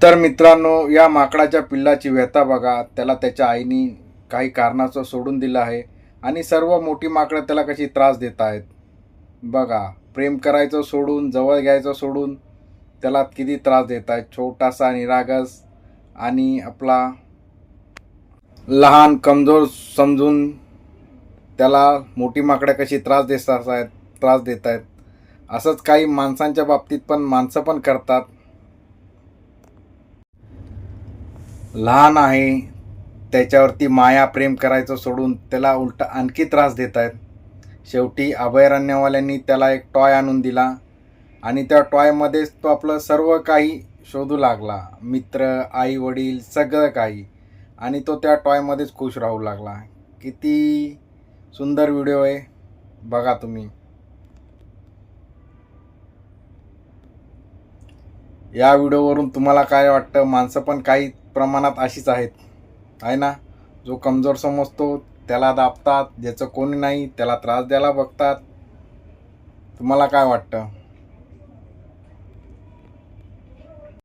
तर मित्रांनो, या माकडाच्या पिल्लाची व्यथा बघा. त्याला त्याच्या आईने काही कारणाचं सोडून दिलं आहे आणि सर्व मोठी माकडं त्याला कशी त्रास देत आहेत बघा. प्रेम करायचं सोडून, जवळ घ्यायचं सोडून त्याला किती त्रास देत आहेत. छोटासा निरागस आणि आपला लहान कमजोर समजून त्याला मोठी माकडं कशी त्रास देत आहेत. असंच काही माणसांच्या बाबतीत पण माणसं पण करतात. लहान आहे त्याच्यावरती माया प्रेम करायचं सोडून त्याला उलटा आणखी त्रास देत आहेत. शेवटी अभयारण्यवाल्यांनी त्याला एक टॉय आणून दिला आणि त्या टॉयमध्येच तो आपलं सर्व काही शोधू लागला. मित्र, आई वडील सगळं काही. आणि तो त्या टॉयमध्येच खुश राहू लागला. किती सुंदर व्हिडिओ आहे बघा तुम्ही. या व्हिडिओवरून तुम्हाला काय वाटतं? माणसं पण काही प्रमाणात अशीच आहेत, आहे ना. जो कमजोर समजतो त्याला दाबतात, ज्याचं कोणी नाही त्याला त्रास द्यायला बघतात. तुम्हाला काय वाटतं?